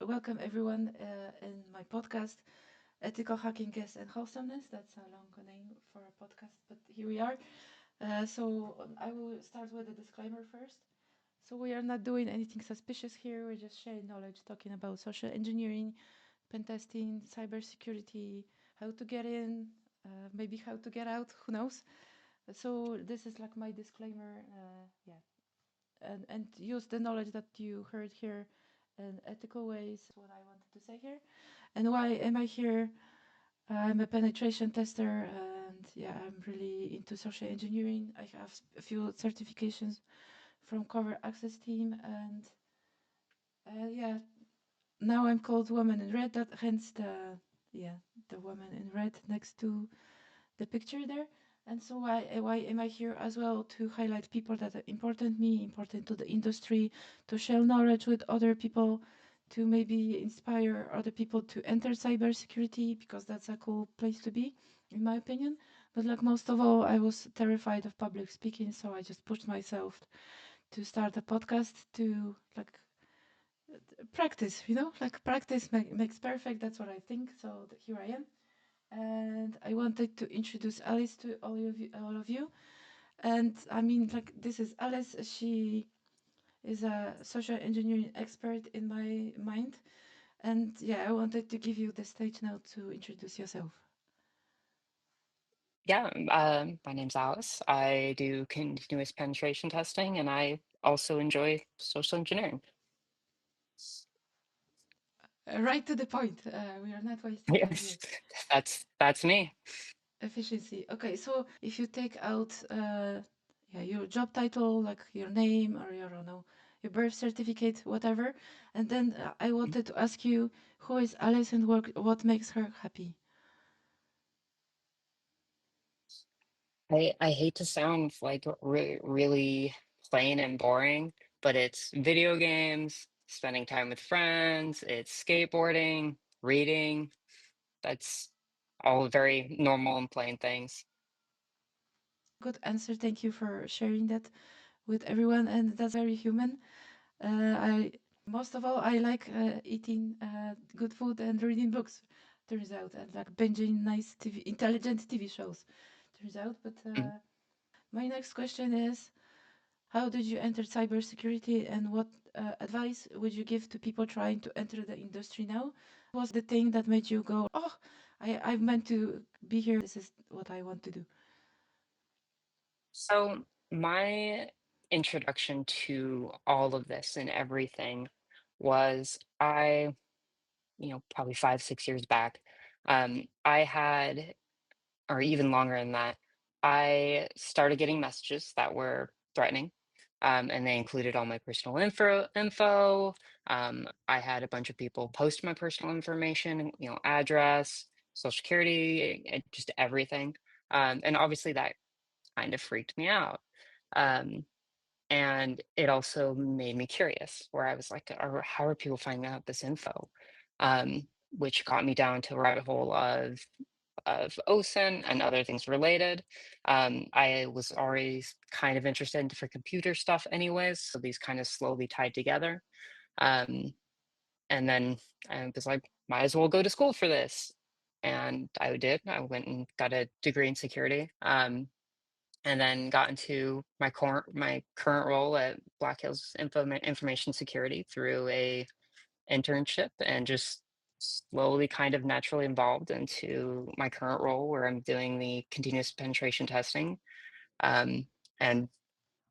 welcome everyone in my podcast, Ethical Hacking Guests and Wholesomeness. That's a long name for a podcast, but here we are. I will start with a disclaimer first. So we are not doing anything suspicious here. We're just sharing knowledge, talking about social engineering, pen testing, cybersecurity, how to get in, maybe how to get out. Who knows? So this is like my disclaimer. Yeah, and use the knowledge that you heard here in ethical ways. What I wanted to say here. And why am I here? I'm a penetration tester, and yeah, I'm really into social engineering. I have a few certifications from Cover Access team, and yeah, now I'm called Woman in Red. That hence the woman in red next to the picture there. And so why am I here as well? To highlight people that are important me, important to the industry, to share knowledge with other people, to maybe inspire other people to enter cybersecurity, because that's a cool place to be, in my opinion. But like most of all, I was terrified of public speaking, so I just pushed myself to start a podcast to like practice, like practice makes perfect. That's what I think. So here I am, and I wanted to introduce Alice to all of you. And I mean, like, this is Alice. She is a social engineering expert in my mind. And yeah, I wanted to give you the stage now to introduce yourself. Yeah, my name's Alice. I do continuous penetration testing, and I also enjoy social engineering. Right to the point. We are not wasting time here. Yes, that's me. Efficiency. Okay, so if you take out yeah, your job title, like your name or your, I don't know, your birth certificate, whatever, and then I wanted to ask you, who is Alice and what makes her happy? I hate to sound like really plain and boring, but it's video games, spending time with friends, it's skateboarding, reading. That's all very normal and plain things. Good answer. Thank you for sharing that with everyone, and that's very human. I Most of all, I like eating good food and reading books. Turns out, and like binging nice TV, intelligent TV shows. Turns out, but Mm. my next question is: how did you enter cybersecurity, and what advice would you give to people trying to enter the industry now? What was the thing that made you go, "Oh, I meant to be here. This is what I want to do." So my introduction to all of this and everything was probably 5, 6 years back. I had, or even longer than that, I started getting messages that were threatening. And they included all my personal info. I had a bunch of people post my personal information, address, social security, just everything. And obviously that kind of freaked me out. Um, and it also made me curious, where I was like, how are people finding out this info? Um, which got me down to a rabbit hole of OSINT and other things related. I was always kind of interested in different computer stuff anyways, so these kind of slowly tied together. Um, and then I was like, might as well go to school for this. And I did. I went and got a degree in security. And then got into my current role at Black Hills Information Security through a internship, and just slowly kind of naturally evolved into my current role, where I'm doing the continuous penetration testing, um, and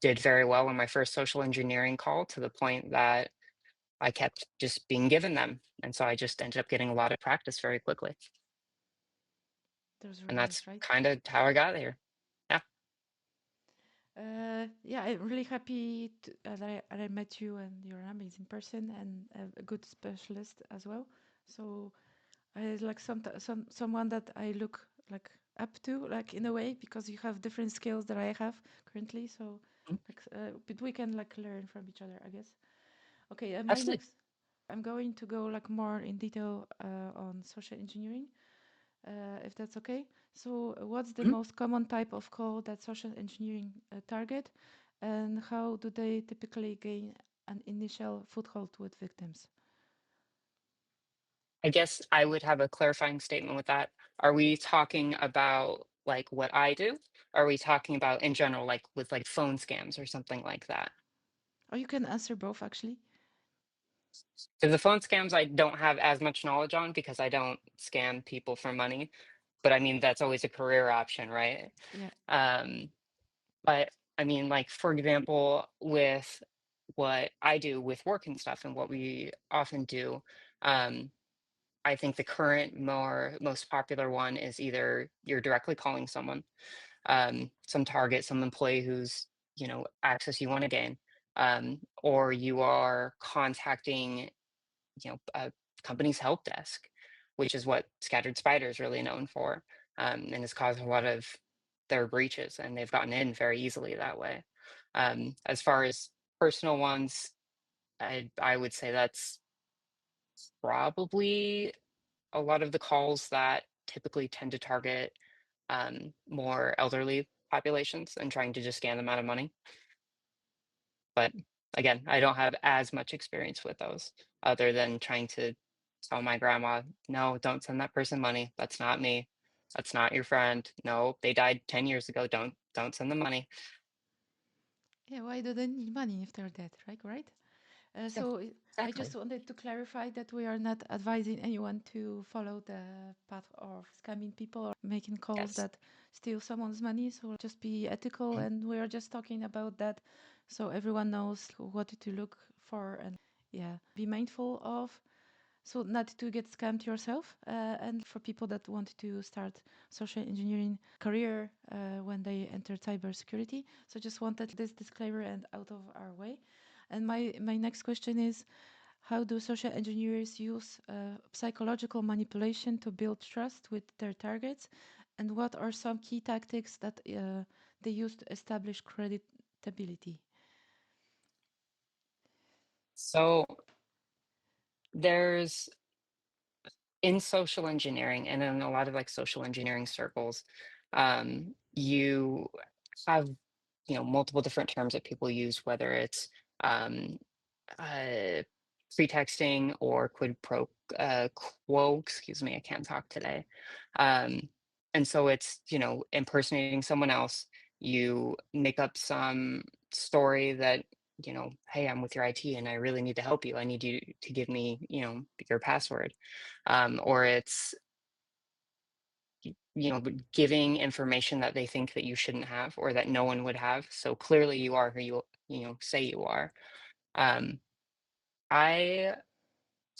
did very well on my first social engineering call, to the point that I kept just being given them, and so I just ended up getting a lot of practice very quickly, That was and really that's nice, right? kind of how I got here. Yeah. Yeah, I'm really happy that I met you, and you're an amazing person and a good specialist as well. So I like someone that I look like up to, like in a way, because you have different skills that I have currently. So like, but we can like learn from each other, I guess. Okay, my Absolutely. next, I'm going to go like more in detail on social engineering, if that's okay. So, what's the Mhm. most common type of code that social engineering target, and how do they typically gain an initial foothold with victims? I guess I would have a clarifying statement with that. Are we talking about like what I do? Are we talking about in general, like with like phone scams or something like that? Or you can answer both actually. Because the phone scams I don't have as much knowledge on because I don't scam people for money. But I mean, that's always a career option, right? Yeah. Um, but I mean, like, for example, with what I do with work and stuff and what we often do, um, I think the current most popular one is either you're directly calling someone, some target, some employee who's, access you want to gain, or you are contacting, a company's help desk, which is what Scattered Spider is really known for, and has caused a lot of their breaches, and they've gotten in very easily that way. As far as personal ones, I would say that's probably a lot of the calls that typically tend to target more elderly populations and trying to just scam them out of money. But again, I don't have as much experience with those other than trying to tell my grandma, no, don't send that person money. That's not me. That's not your friend. No, they died 10 years ago. Don't send them money. Yeah, why do they need money if they're dead, right? Right? Yeah, I just exactly. wanted to clarify that we are not advising anyone to follow the path of scamming people or making calls Yes. that steal someone's money. So just be ethical, Mhm. and we are just talking about that, so everyone knows what to look for and yeah, be mindful of. So not to get scammed yourself, and for people that want to start social engineering career when they enter cybersecurity. So just wanted this disclaimer and out of our way. And my next question is, how do social engineers use psychological manipulation to build trust with their targets? And what are some key tactics that they use to establish creditability? So there's in social engineering and in a lot of like social engineering circles, you have multiple different terms that people use, whether it's um, uh, pretexting or quid pro quo. Excuse me, I can't talk today. Um, and so it's impersonating someone else. You make up some story that hey, I'm with your IT and I really need to help you. I need you to give me your password, or it's giving information that they think that you shouldn't have or that no one would have. So clearly you are who you say you are. Um, I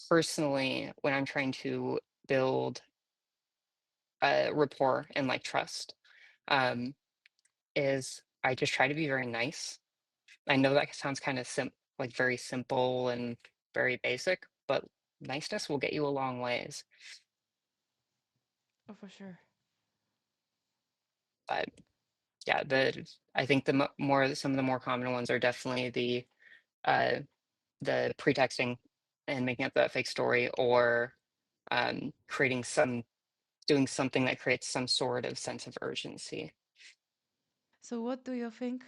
personally, when I'm trying to build a rapport and like trust, um, is I just try to be very nice. I know that sounds kind of like very simple and very basic, but niceness will get you a long ways. Oh, for sure. But yeah, I think the more some of the more common ones are definitely uh, the pretexting and making up that fake story or creating doing something that creates some sort of sense of urgency. So, what do you think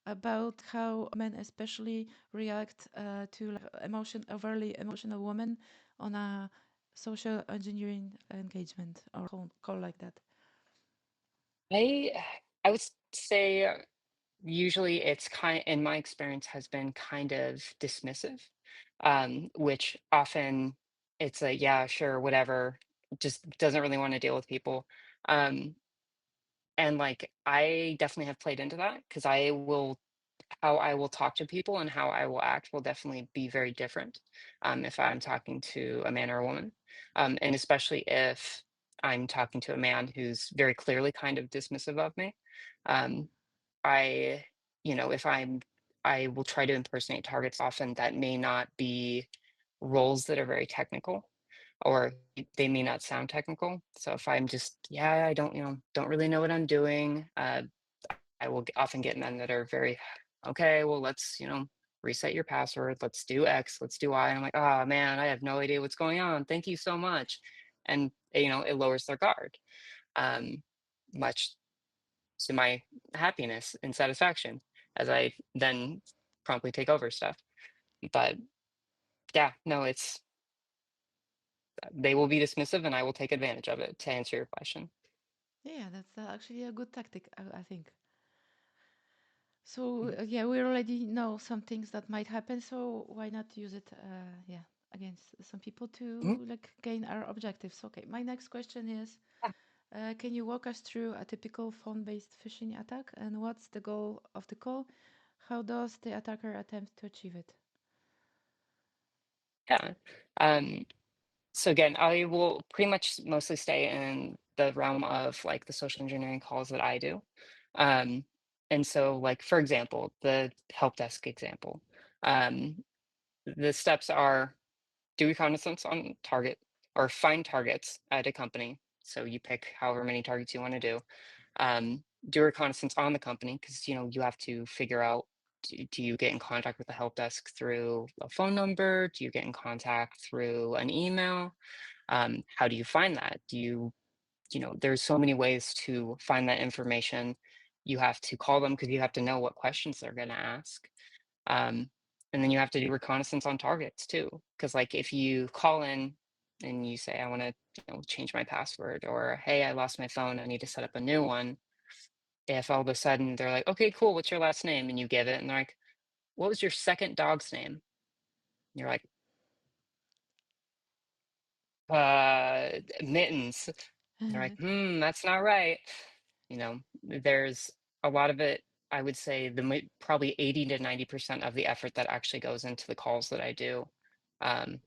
about how men, especially, react to like overly emotional women on a social engineering engagement or call like that? I I would say usually it's in my experience has been kind of dismissive, which often it's a yeah, sure, whatever, just doesn't really want to deal with people. Um, and like I definitely have played into that because how I will talk to people and how I will act will definitely be very different if I'm talking to a man or a woman. And especially if I'm talking to a man who's very clearly kind of dismissive of me. Um, I, if I will try to impersonate targets often that may not be roles that are very technical or they may not sound technical. So if I'm just, yeah, I don't, don't really know what I'm doing. I will often get men that are very, okay, well, let's, reset your password. Let's do X, let's do Y. And I'm like, oh man, I have no idea what's going on. Thank you so much. And, it lowers their guard, um, much to my happiness and satisfaction as I then promptly take over stuff. But yeah, no, they will be dismissive, and I will take advantage of it, to answer your question. Yeah, that's actually a good tactic, I think. So Mhm. yeah, we already know some things that might happen. So why not use it? Yeah, against some people Mhm. to like gain our objectives. Okay, my next question is: Yeah. can you walk us through a typical phone-based phishing attack, and what's the goal of the call? How does the attacker attempt to achieve it? Yeah. Um, so again, I will pretty much mostly stay in the realm of like the social engineering calls that I do. Um, and so, like for example, the help desk example, um, the steps are do reconnaissance on target or find targets at a company. So you pick however many targets you want to do. Do reconnaissance on the company because you have to figure out do you get in contact with the help desk through a phone number? Do you get in contact through an email? How do you find that? There's so many ways to find that information. You have to call them because you have to know what questions they're going to ask. Um, and then you have to do reconnaissance on targets too. Because like if you call in and you say, I want to, change my password, or hey, I lost my phone, I need to set up a new one. If all of a sudden they're like, okay, cool, what's your last name? And you give it, and they're like, what was your second dog's name? And you're like, Mittens. And they're like, that's not right. There's a lot of it. I would say probably 80 to 90% of the effort that actually goes into the calls that I do,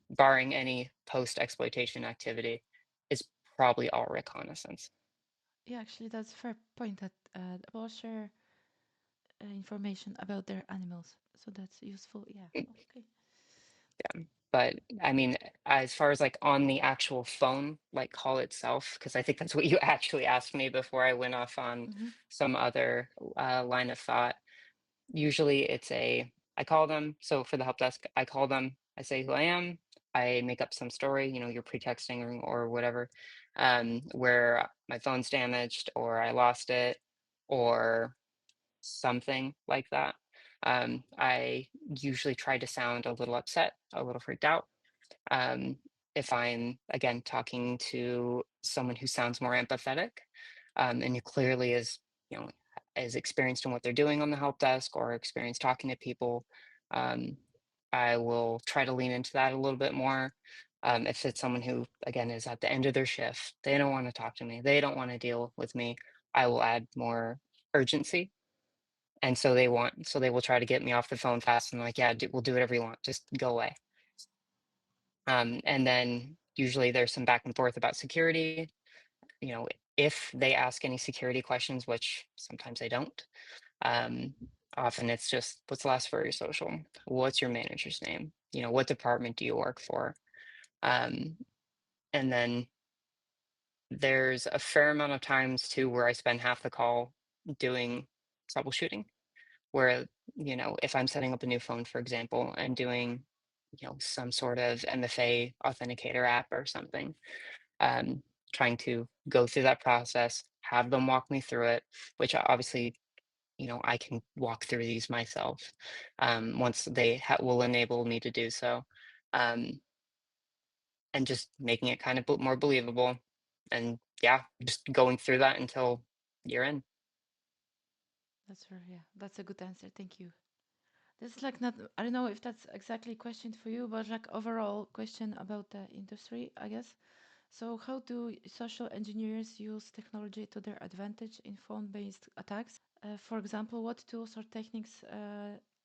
barring any post exploitation activity, is probably all reconnaissance. Yeah, actually, that's a fair point. That people share information about their animals, so that's useful. Yeah. Okay. But I mean, as far as like on the actual phone, like call itself, because I think that's what you actually asked me before I went off on Mm-hmm. some other line of thought. Usually I call them. So for the help desk, I call them, I say who I am, I make up some story, you're pretexting or whatever, where my phone's damaged or I lost it or something like that. I usually try to sound a little upset, a little freaked out. um, if I'm again talking to someone who sounds more empathetic, and who clearly you know is experienced in what they're doing on the help desk or experienced talking to people, um, I will try to lean into that a little bit more. If it's someone who again is at the end of their shift, they don't want to talk to me, they don't want to deal with me, I will add more urgency. And so they will try to get me off the phone fast and like, yeah, we'll do whatever you want, just go away. And then usually there's some back and forth about security. You know, if they ask any security questions, which sometimes they don't, um, often it's just what's the last for your social? What's your manager's name? What department do you work for? Um, and then there's a fair amount of times too where I spend half the call doing troubleshooting, where, if I'm setting up a new phone, for example, and doing, some sort of MFA authenticator app or something, um, trying to go through that process, have them walk me through it, which obviously, I can walk through these myself, once they will enable me to do so, um, and just making it kind of more believable. And yeah, just going through that until you're in. That's fair. Yeah, that's a good answer. Thank you. This is like not. I don't know if that's exactly a question for you, but like overall question about the industry, I guess. So, how do social engineers use technology to their advantage in phone-based attacks? For example, what tools or techniques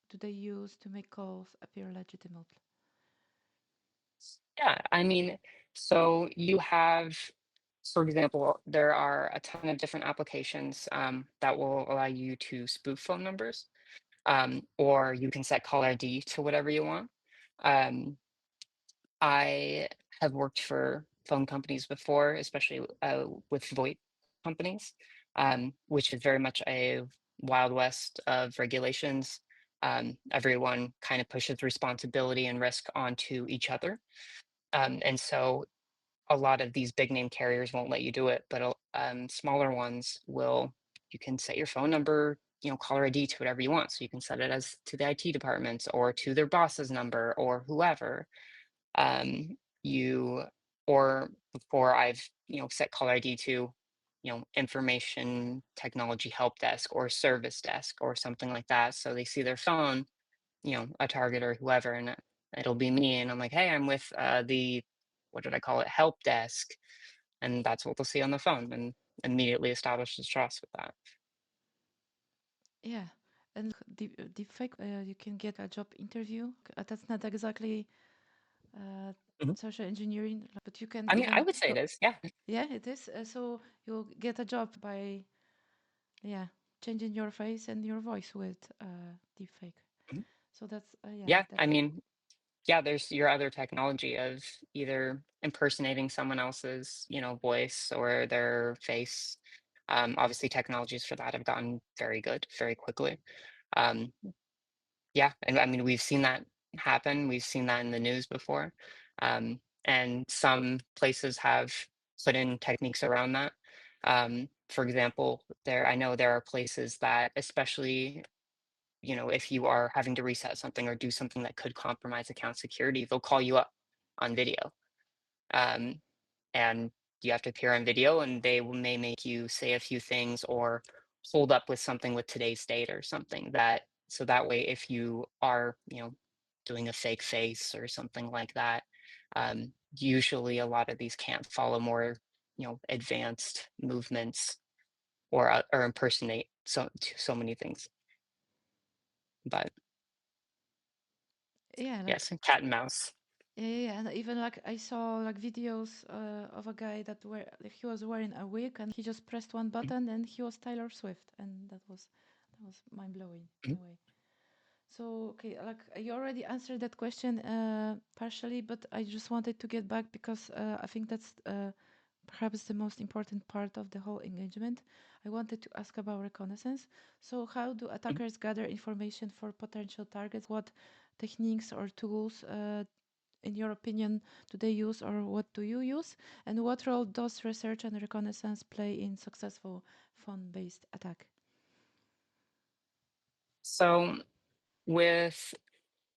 do they use to make calls appear legitimate? Yeah, I mean, so you have, for example, there are a ton of different applications that will allow you to spoof phone numbers, or you can set caller ID to whatever you want. Um, I have worked for phone companies before, especially with VoIP companies, which is very much a wild west of regulations. Everyone kind of pushes responsibility and risk onto each other. And so a lot of these big name carriers won't let you do it, but smaller ones will. You can set your phone number, caller ID to whatever you want. So you can set it as to the IT departments or to their boss's number or whoever. You or before I've, set caller ID to, information technology help desk or service desk or something like that. So they see their phone, a target or whoever, and it'll be me. And I'm like, hey, I'm with the, what did I call it? Help desk. And that's what they'll see on the phone and immediately establishes trust with that. Yeah, and deep fake, you can get a job interview. That's not exactly uh, Mhm. social engineering, but you can I mean, I even would say go. it is. Yeah. Yeah, it is. So you'll get a job by, yeah, changing your face and your voice with deepfake. Mhm. So that's yeah, Yeah. I that's mean, yeah, there's your other technology of either impersonating someone else's, voice or their face. Obviously, technologies for that have gotten very good very quickly. Um, yeah, and I mean, we've seen that happen. We've seen that in the news before. And some places have put in techniques around that. For example, I know there are places that, especially, if you are having to reset something or do something that could compromise account security, they'll call you up on video. Um, and you have to appear on video, and may make you say a few things or hold up with something with today's date or something, so that way if you are, doing a fake face or something like that, usually a lot of these can't follow more, advanced movements or impersonate so many things. But yeah, like yes, cat and mouse. yeah, yeah, yeah. And even like I saw like videos of a guy that like, he was wearing a wig and he just pressed one Mhm, button and he was Taylor Swift, and that was mind blowing in mhm. a way. So, okay, like you already answered that question partially, but I just wanted to get back because I think that's perhaps the most important part of the whole engagement. I wanted to ask about reconnaissance. So, how do Mhm. attackers gather information for potential targets? What techniques or tools, in your opinion, do they use, or what do you use? And what role does research and reconnaissance play in successful phone-based attack? So with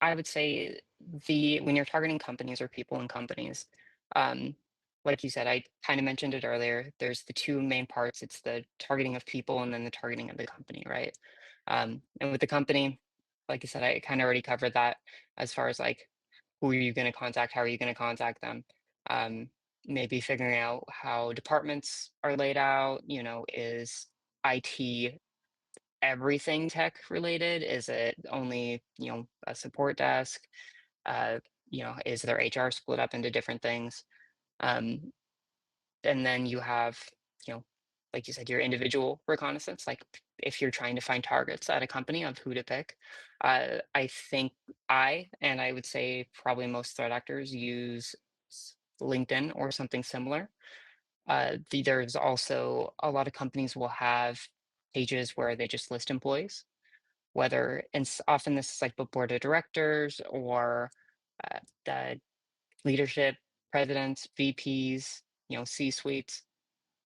I would say the when you're targeting companies or people in companies, um, like you said, I kind of mentioned it earlier. There's the two main parts. It's the targeting of people and then the targeting of the company, right? And with the company, like I said, I kind of already covered that as far as like who are you going to contact, how are you going to contact them, um, maybe figuring out how departments are laid out. Is IT everything tech related? Is it only, a support desk? Uh, is their HR split up into different things? Um, and then you have, you know, like you said, your individual reconnaissance. Like if you're trying to find targets at a company of who to pick, I think and I would say probably most threat actors use LinkedIn or something similar. There's also a lot of companies will have pages where they just list employees, whether and often this is like the board of directors or the leadership, presidents, VPs, C suites.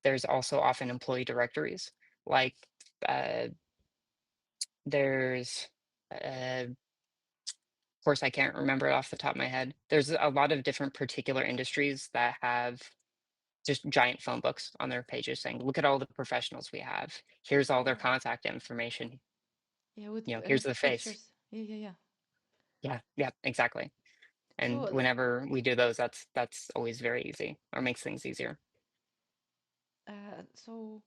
There's also often employee directories. Like uh, there's, of course, I can't remember it off the top of my head. There's a lot of different particular industries that have just giant phone books on their pages saying, look at all the professionals we have. Here's all their Yeah. contact information. Yeah, with Here's the face. pictures. Yeah, yeah, yeah. Yeah, yeah, exactly. And So, whenever we do those, that's always very easy or makes things easier. so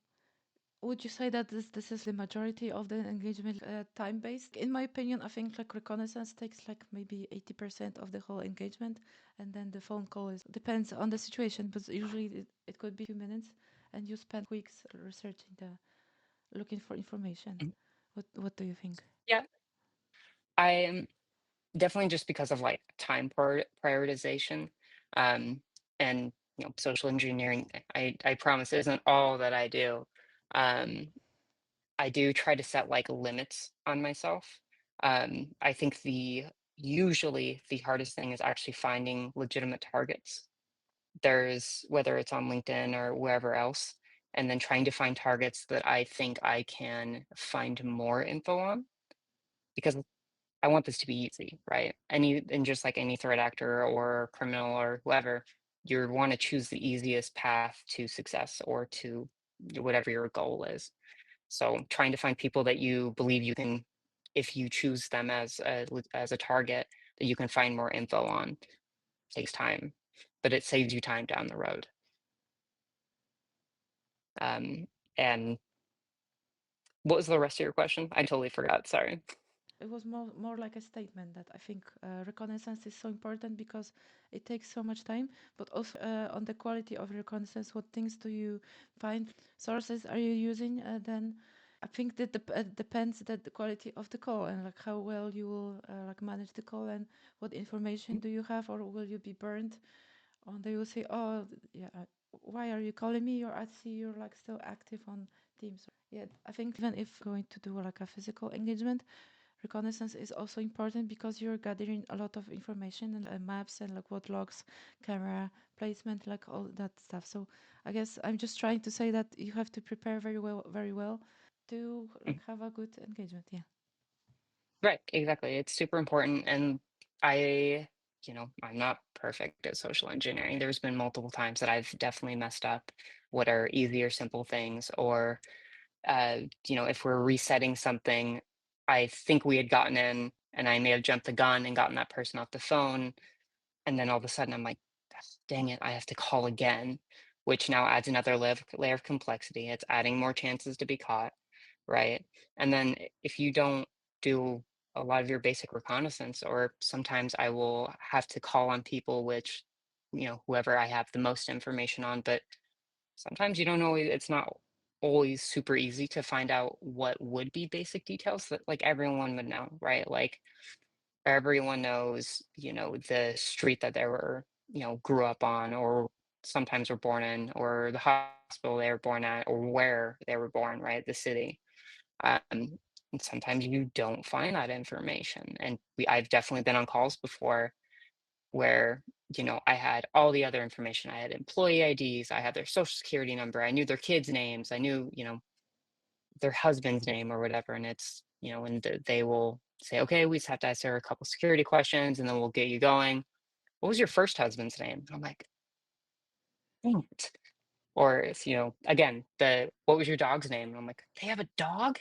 would you say that this is the majority of the engagement time based? In my opinion, I think like reconnaissance takes like maybe 80% of the whole engagement, and then the phone call is depends on the situation, but usually it could be a few minutes, and you spend weeks researching looking for information. Mhm. What do you think? Yeah, I am definitely just because of like time prioritization, um, and social engineering. I promise isn't all that I do. Um, I do try to set like limits on myself. I think usually the hardest thing is actually finding legitimate targets. There's whether it's on LinkedIn or wherever else, and then trying to find targets that I think I can find more info on because I want this to be easy, right? And just like any threat actor or criminal or whoever, you want to choose the easiest path to success or to whatever your goal is. So trying to find people that you believe you can, if you choose them as as a target, that you can find more info on takes time, but it saves you time down the road. Um, and what was the rest of your question? I totally forgot. Sorry. It was more like a statement that I think reconnaissance is so important because it takes so much time, but also on the quality of reconnaissance. What things do you find? Sources are you using? Then I think that depends that the quality of the call and like how well you will like manage the call and what information do you have, or will you be burned on? They will say, oh yeah, why are you calling me? I see you're like still active on Teams. Yeah, I think even if going to do like a physical engagement, reconnaissance is also important because you're gathering a lot of information and maps and like what logs, camera placement, like all that stuff. So I guess I'm just trying to say that you have to prepare very well to like have a good engagement. Yeah. Right, exactly. It's super important. And I, I'm not perfect at social engineering. There's been multiple times that I've definitely messed up what are easy or simple things. Or, if we're resetting something, I think we had gotten in and I may have jumped the gun and gotten that person off the phone. And then all of a sudden I'm like, dang it, I have to call again, which now adds another layer of complexity. It's adding more chances to be caught, right? And then if you don't do a lot of your basic reconnaissance, or sometimes I will have to call on people, which, whoever I have the most information on, but sometimes you don't know, it's not always super easy to find out what would be basic details that like everyone would know, right? Like everyone knows, the street that they were, grew up on, or sometimes were born in, or the hospital they were born at, or where they were born, right? The city. And sometimes you don't find that information. And I've definitely been on calls before where, I had all the other information. I had employee IDs, I had their social security number, I knew their kids' names, I knew, their husband's name or whatever. And it's, and they will say, okay, we just have to answer a couple security questions and then we'll get you going. What was your first husband's name? And I'm like, dang it. Or if, again, what was your dog's name? And I'm like, they have a dog?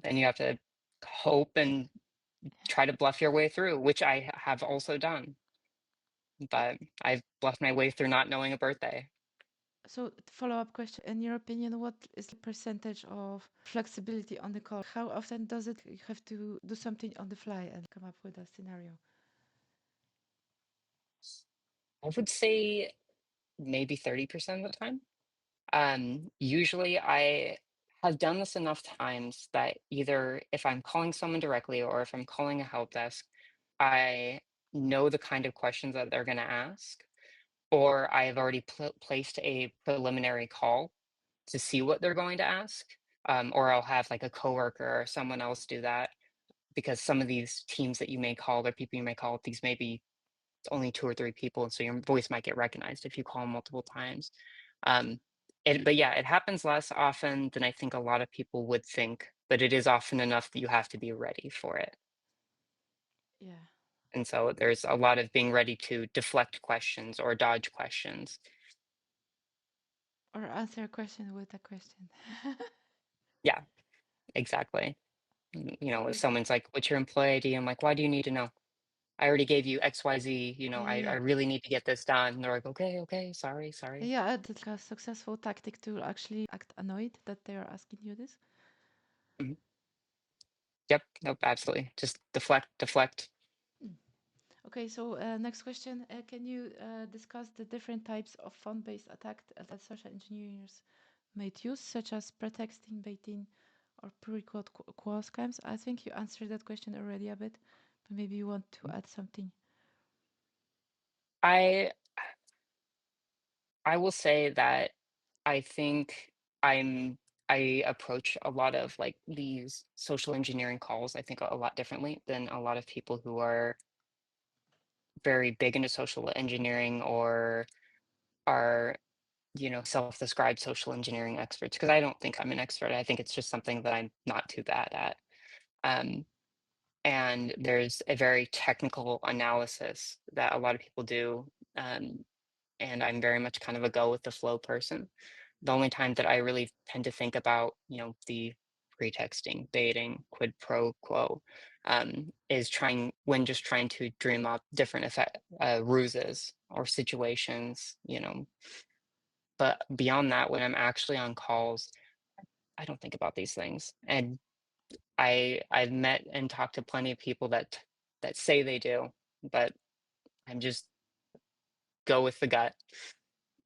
Then you have to hope and try to bluff your way through, which I have also done. But I've bluffed my way through not knowing a birthday. So follow-up question: in your opinion, what is the percentage of flexibility on the call? How often does it you have to do something on the fly and come up with a scenario? I would say maybe 30% of the time. Usually I have done this enough times that either if I'm calling someone directly or if I'm calling a help desk, I know the kind of questions that they're going to ask, or I have already placed a preliminary call to see what they're going to ask. Or I'll have like a coworker or someone else do that, because some of these teams that you may call or people you may call, these may be only two or three people, and so your voice might get recognized if you call multiple times. Um, but yeah, it happens less often than I think a lot of people would think, but it is often enough that you have to be ready for it. Yeah. And so there's a lot of being ready to deflect questions or dodge questions. Or answer a question with a question. Yeah, exactly. If Okay. someone's like, "What's your employee ID?" I'm like, "Why do you need to know? I already gave you XYZ, Yeah, I yeah. really need to get this done." And they're like, "Okay, okay, sorry, sorry." Yeah, it's like a successful tactic to actually act annoyed that they are asking you this. Mhm. Yep, nope, absolutely. Just deflect, deflect. Mm. Okay, so next question. Can you discuss the different types of phone-based attack that social engineers might use, such as pretexting, baiting, or pre-quote quo scams? I think you answered that question already a bit, but maybe you want to add something. I I will say that I think I'm I approach a lot of like these social engineering calls, I think a lot differently than a lot of people who are very big into social engineering or are, self-described social engineering experts. Because I don't think I'm an expert. I think it's just something that I'm not too bad at. Um, and there's a very technical analysis that a lot of people do. Um, and I'm very much kind of a go with the flow person. The only time that I really tend to think about, the pretexting, baiting, quid pro quo, is trying when just trying to dream up different ruses or situations, but beyond that, when I'm actually on calls, I don't think about these things. And I've met and talked to plenty of people that say they do, but I'm just go with the gut,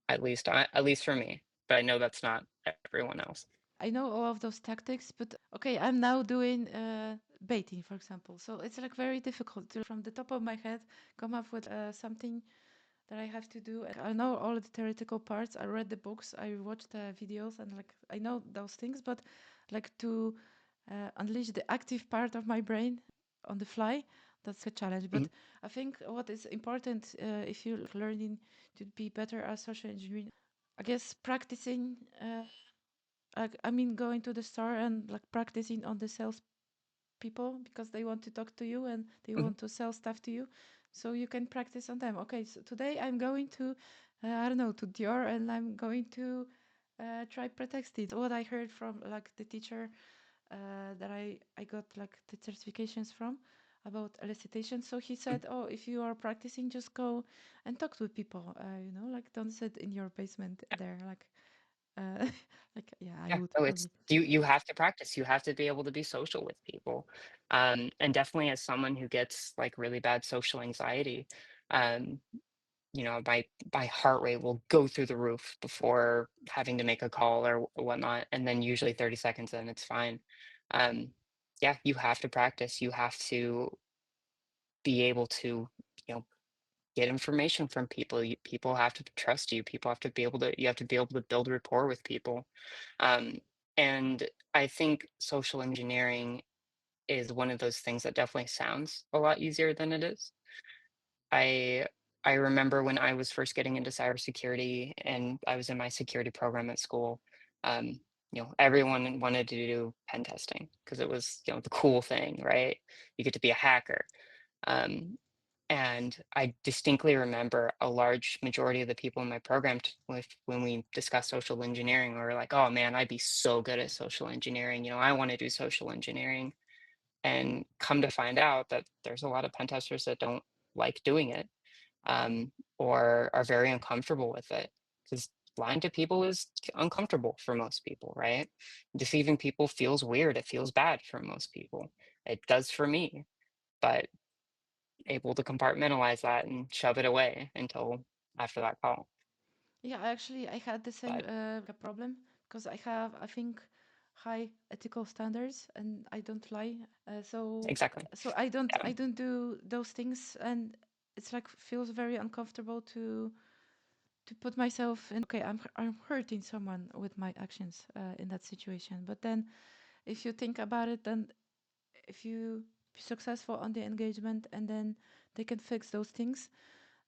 at least for me. But I know that's not everyone else. I know all of those tactics, but okay, I'm now doing baiting, for example. So it's like very difficult to, from the top of my head, come up with something that I have to do. I know all the theoretical parts. I read the books, I watched the videos, and like I know those things, but like to unleash the active part of my brain on the fly, that's a challenge. Mhm. But I think what is important if you're learning to be better at social engineering, I guess practicing. I mean, going to the store and like practicing on the sales people because they want to talk to you and they Mhm. want to sell stuff to you. So you can practice on them. Okay, so today I'm going to, I don't know, to Dior and I'm going to try pretexting. What I heard from like the teacher that I got like the certifications from about elicitation. So he Mhm. said, oh, if you are practicing, just go and talk to people. Like don't sit in your basement there. Uh, like yeah, I Yeah, would no, it's probably. you have to practice. You have to be able to be social with people. And definitely as someone who gets like really bad social anxiety, um, my heart rate will go through the roof before having to make a call or whatnot, and then usually 30 seconds in, it's fine. Um, yeah, you have to practice. You have to be able to, you know, get information from people. People have to trust you. People have to be able to. You have to be able to build rapport with people. Um, and I think social engineering is one of those things that definitely sounds a lot easier than it is. I I remember when I was first getting into cybersecurity and I was in my security program at school, um, everyone wanted to do pen testing because it was, the cool thing, right? You get to be a hacker. Um, and I distinctly remember a large majority of the people in my program when we discussed social engineering, we were like, oh man, I'd be so good at social engineering. I want to do social engineering. And come to find out that there's a lot of pen testers that don't like doing it, or are very uncomfortable with it because lying to people is uncomfortable for most people, right? Deceiving people feels weird. It feels bad for most people. It does for me, but able to compartmentalize that and shove it away until after that call. Yeah, actually, I had the same But problem because I have, I think, high ethical standards, and I don't lie. exactly. So I Yeah. don't do those things, and it's like feels very uncomfortable to put myself in. Okay, I'm hurting someone with my actions in that situation. But then, if you think about it, then if you be successful on the engagement, and then they can fix those things,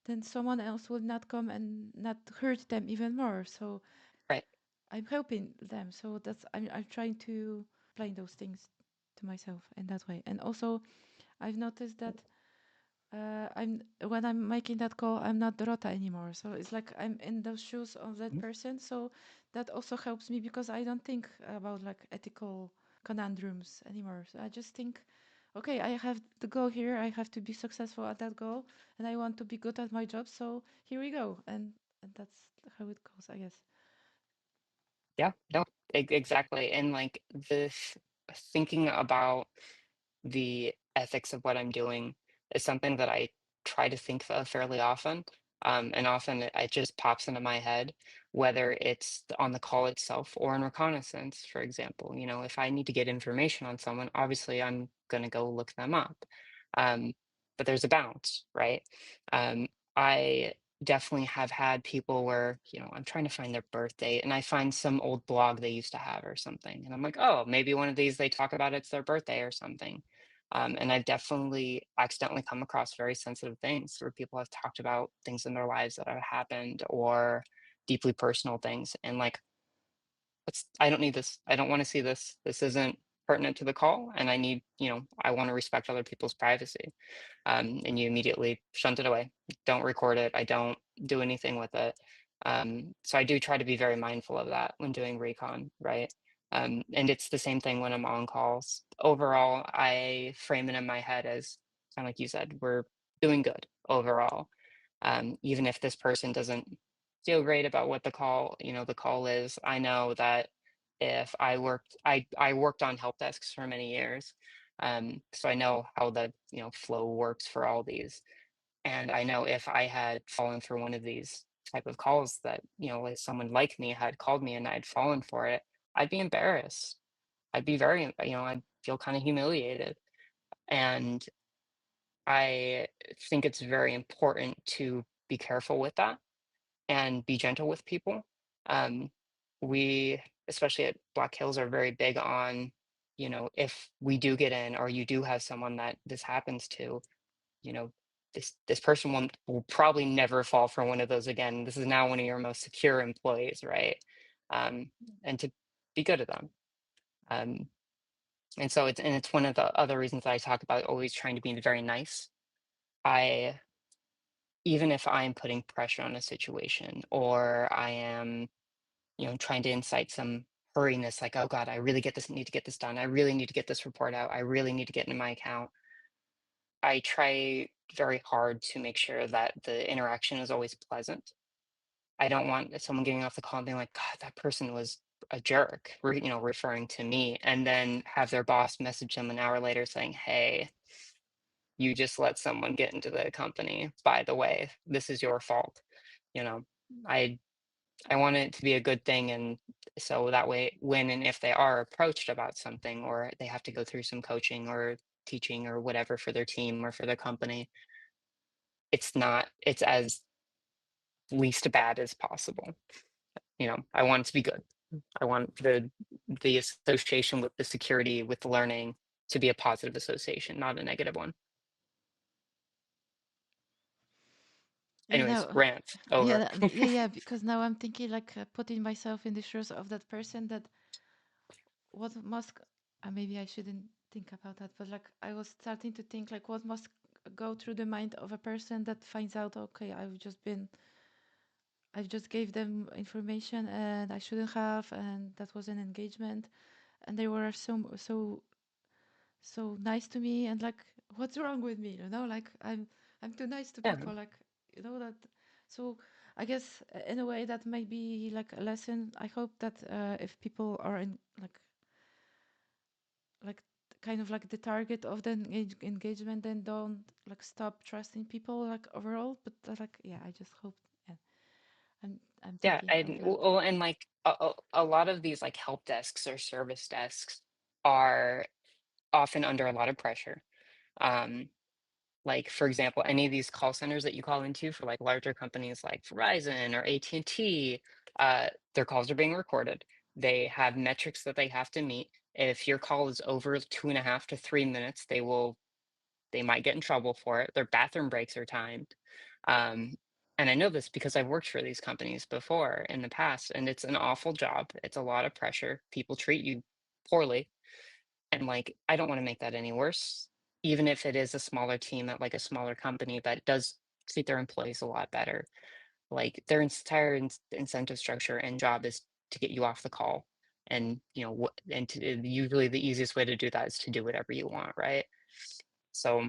then someone else will not come and not hurt them even more. So Right. I'm helping them. So I'm trying to explain those things to myself in that way. And also I've noticed that I'm when I'm making that call, I'm not Dorota anymore. So it's like I'm in those shoes of that Mhm. person. So that also helps me because I don't think about like ethical conundrums anymore. So I just think, okay, I have the goal here. I have to be successful at that goal, and I want to be good at my job. So here we go, and that's how it goes, I guess. Yeah. No. Exactly. And like this thinking about the ethics of what I'm doing is something that I try to think of fairly often. And often it just pops into my head, whether it's on the call itself or in reconnaissance, for example. If I need to get information on someone, obviously I'm going to go look them up. Um, but there's a balance, right? I definitely have had people where, I'm trying to find their birth date and I find some old blog they used to have or something. And I'm like, oh, maybe one of these they talk about it's their birthday or something. And I've definitely accidentally come across very sensitive things where people have talked about things in their lives that have happened or deeply personal things. And like, I don't need this. I don't want to see this. This isn't pertinent to the call. And I want to respect other people's privacy. And you immediately shunt it away. Don't record it. I don't. do anything with it. So I do try to be very mindful of that when doing recon, right? And it's the same thing when I'm on calls. Overall, I frame it in my head as kind of like you said, we're doing good overall. Even if this person doesn't feel great about what the call is, I know that if I worked on help desks for many years. So I know how the, flow works for all these. And I know if I had fallen for one of these type of calls that, like someone like me had called me and I'd fallen for it, I'd be embarrassed. I'd be very, I'd feel kind of humiliated. And I think it's very important to be careful with that and be gentle with people. Um, we, especially at Black Hills, are very big on, if we do get in or you do have someone that this happens to, you know, this person will probably never fall for one of those again. This is now one of your most secure employees, right? And to be good at them. Um, and so it's one of the other reasons that I talk about always trying to be very nice. I Even if I'm putting pressure on a situation or I am, trying to incite some hurriness, like, oh God, I really need to get this done. I really need to get this report out. I really need to get into my account. I try very hard to make sure that the interaction is always pleasant. I don't want someone getting off the call and being like, God, that person was a jerk, referring to me, and then have their boss message them an hour later saying, hey, you just let someone get into the company. By the way, this is your fault. You know, I I want it to be a good thing, and so that way, when and if they are approached about something, or they have to go through some coaching or teaching or whatever for their team or for their company, it's as least bad as possible. I want it to be good. I want the association with the security, with the learning, to be a positive association, not a negative one. You Anyways, know, rant yeah, over. yeah. Because now I'm thinking, like, putting myself in the shoes of that person. That what must, maybe I shouldn't think about that, but like I was starting to think, like, what must go through the mind of a person that finds out, okay, I've just gave them information and I shouldn't have, and that was an engagement, and they were so nice to me, and like, what's wrong with me? Like, I'm too nice to Yeah, people, like, that. So I guess, in a way, that might be like a lesson. I hope that, if people are in, like kind of like the target of the engagement, then don't like stop trusting people, like, overall. But, like, yeah, I just hope. Yeah, I'm yeah, thinking of and that. well, and like a lot of these like help desks or service desks are often under a lot of pressure. Um, like for example, any of these call centers that you call into for like larger companies like Verizon or AT&T, their calls are being recorded. They have metrics that they have to meet. If your call is over 2.5 to 3 minutes, they might get in trouble for it. Their bathroom breaks are timed. Um, and I know this because I've worked for these companies before in the past, and it's an awful job. It's a lot of pressure. People treat you poorly. And like, I don't want to make that any worse, even if it is a smaller team at like a smaller company that does treat their employees a lot better. Like their entire incentive structure and job is to get you off the call. And usually the easiest way to do that is to do whatever you want, right? So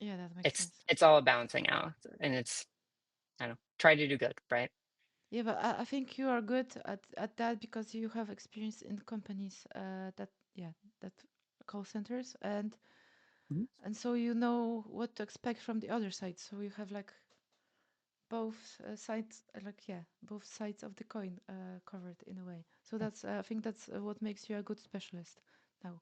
Yeah, that makes it's sense. it's all a balancing out, and I don't know, try to do good, right? Yeah, but I think you are good at that because you have experience in companies, that, yeah, that call centers, Mhm. and so you know what to expect from the other side. So you have like both, sides, like, yeah, both sides of the coin, covered in a way. So that's, I think that's, what makes you a good specialist now.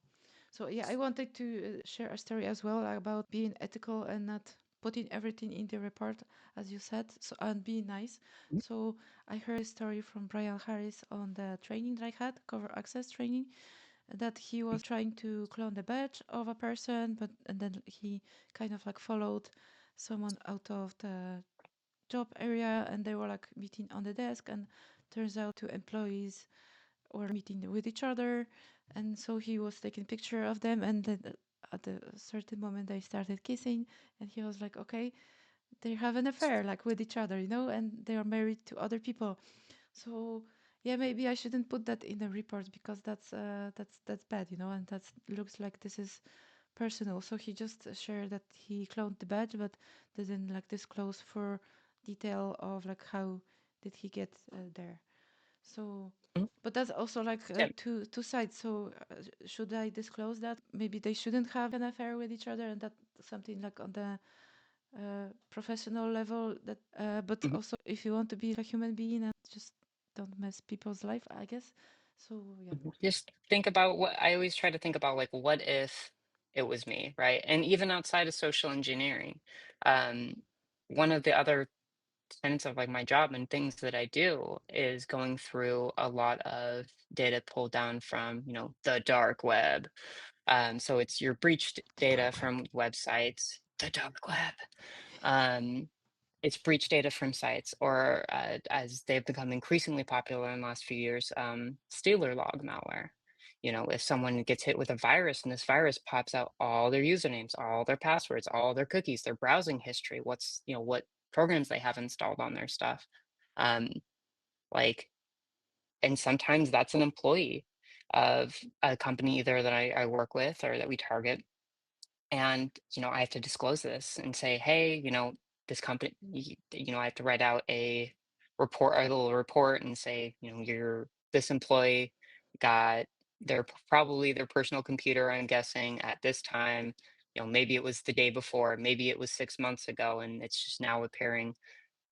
So yeah, I wanted to, share a story as well about being ethical and not putting everything in the report, as you said, so, and being nice. Mhm. So I heard a story from Brian Harris on the training that I had, cover access training, that he was trying to clone the badge of a person, but and then he kind of like followed someone out of the job area, and they were like meeting on the desk, and turns out two employees were meeting with each other, and so he was taking picture of them, and then, at a certain moment they started kissing, and he was like, okay, they have an affair like with each other, and they are married to other people. So yeah, maybe I shouldn't put that in the report because that's bad, and that looks like this is personal. So he just shared that he cloned the badge, but didn't like disclose for detail of like how did he get there. So, Mhm. but that's also like Yeah. two sides. So should I disclose that? Maybe they shouldn't have an affair with each other, and that's something like on the professional level. That, but Mhm. also if you want to be a human being and just don't mess people's life, I guess. So yeah, Mhm. Just think about what I always try to think about, like, what if it was me, right? And even outside of social engineering, um, one of the other tenets of like my job and things that I do is going through a lot of data pulled down from, the dark web. So it's your breached the data dark web. from websites, the dark web. Um, it's breach data from sites, or as they've become increasingly popular in the last few years, Stealer log malware. If someone gets hit with a virus and this virus pops out all their usernames, all their passwords, all their cookies, their browsing history, what programs they have installed on their stuff. Um, like, and sometimes that's an employee of a company either that I work with or that we target, and I have to disclose this and say, hey, this company, I have to write out a little report and say, you're this employee got probably their personal computer, I'm guessing, at this time. Maybe it was the day before, maybe it was 6 months ago, and it's just now appearing.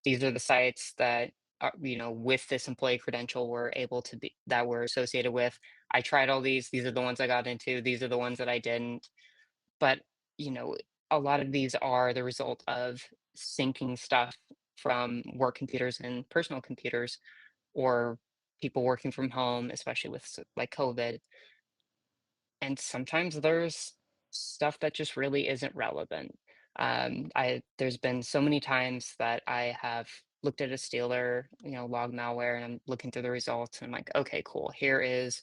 These are the sites that are, with this employee credential were able to be that were associated with. I tried all these are the ones I got into, these are the ones that I didn't. But, you know, a lot of these are the result of syncing stuff from work computers and personal computers, or people working from home, especially with like COVID. And sometimes there's stuff that just really isn't relevant. There's been so many times that I have looked at a Stealer, log malware, and I'm looking through the results, and I'm like, okay, cool. Here is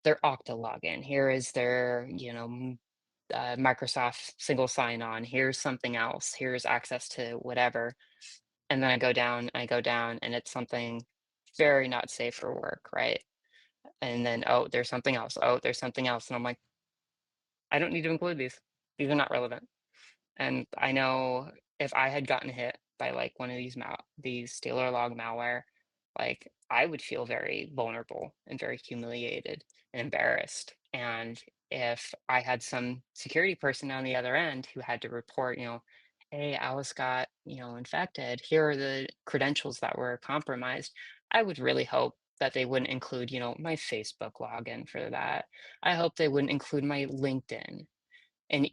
their Okta login. Here is their, Microsoft single sign-on. Here's something else. Here's access to whatever. And then I go down, and it's something very not safe for work, right? And then, oh, there's something else. Oh, there's something else. And I'm like, I don't need to include these. These are not relevant. And I know if I had gotten hit by like one of these Stealer log malware, like I would feel very vulnerable and very humiliated and embarrassed. And if I had some security person on the other end who had to report, hey, Alice got, infected, here are the credentials that were compromised, I would really hope that they wouldn't include, my Facebook login for that. I hope they wouldn't include my LinkedIn. And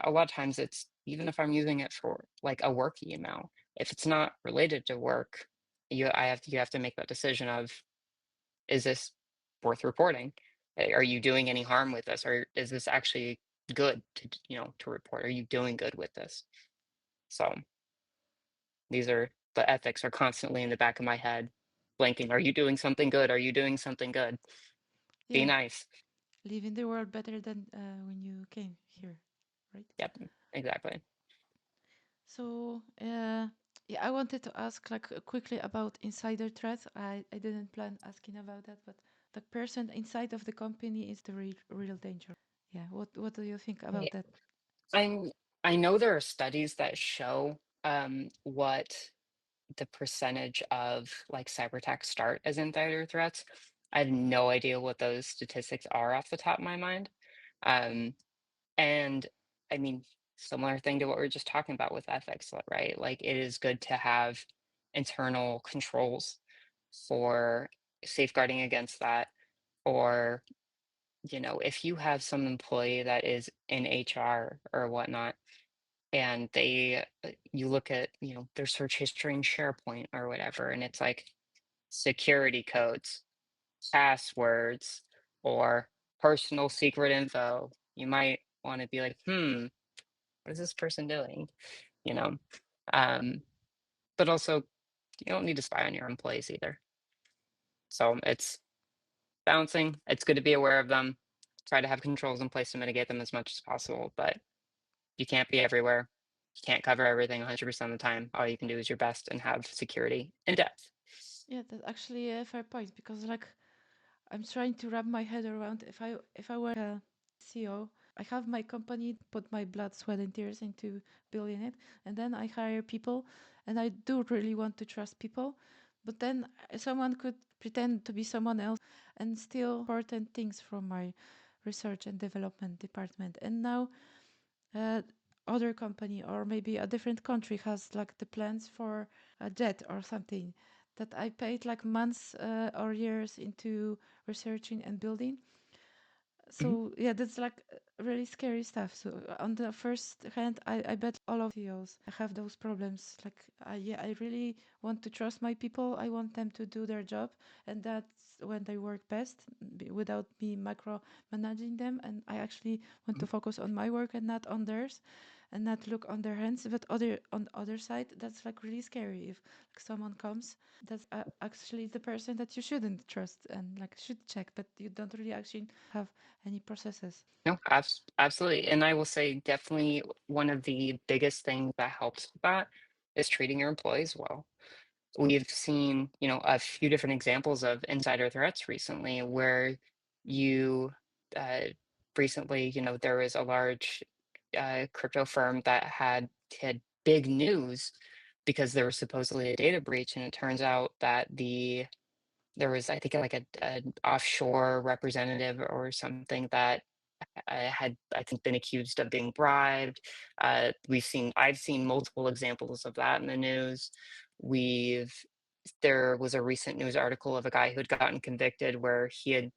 a lot of times it's even if I'm using it for like a work email, if it's not related to work, you have to make that decision of, is this worth reporting? Are you doing any harm with this? Or is this actually good to report? Are you doing good with this? So the ethics are constantly in the back of my head, blinking. Are you doing something good? Are you doing something good? Be Yeah, nice. leaving the world better than when you came here, right? Yep, exactly. So yeah, I wanted to ask like quickly about insider threats. I didn't plan asking about that, but the person inside of the company is the real danger. Yeah, what do you think about that? I'm I know there are studies that show what the percentage of like cyber attacks start as insider threats. I have no idea what those statistics are off the top of my mind. Um, and I mean, similar thing to what we were just talking about with ethics, right? Like it is good to have internal controls for safeguarding against that. Or, if you have some employee that is in HR or whatnot, and you look at their search history in SharePoint or whatever, and it's like security codes, passwords, or personal secret info, you might want to be like, what is this person doing, you know um but also you don't need to spy on your employees either. So it's balancing. It's good to be aware of them, try to have controls in place to mitigate them as much as possible, but you can't be everywhere. You can't cover everything 100% of the time. All you can do is your best and have security in depth. Yeah, that's actually a fair point because like I'm trying to wrap my head around if I were a CEO, I have my company, put my blood, sweat, and tears into building it, and then I hire people, and I do really want to trust people, but then someone could pretend to be someone else and steal important things from my research and development department, and now uh, other company or maybe a different country has like the plans for a jet or something that I paid like months or years into researching and building. Mhm. So yeah, that's like really scary stuff. So on the first hand, I bet all of CEOs have those problems. Like, yeah, I really want to trust my people. I want them to do their job, and that's when they work best without me micromanaging them. And I actually want to focus on my work and not on theirs, and not look on their hands. But on the other side, that's like really scary. If like someone comes, that's actually the person that you shouldn't trust and like should check, but you don't really actually have any processes. No, absolutely. And I will say definitely one of the biggest things that helps with that is treating your employees well. We've seen, a few different examples of insider threats recently where you uh, recently, there was a large crypto firm that had big news because there was supposedly a data breach, and it turns out that there was, I think, like an offshore representative or something that had, I think, been accused of being bribed. I've seen multiple examples of that in the news. We've There was a recent news article of a guy who had gotten convicted where he had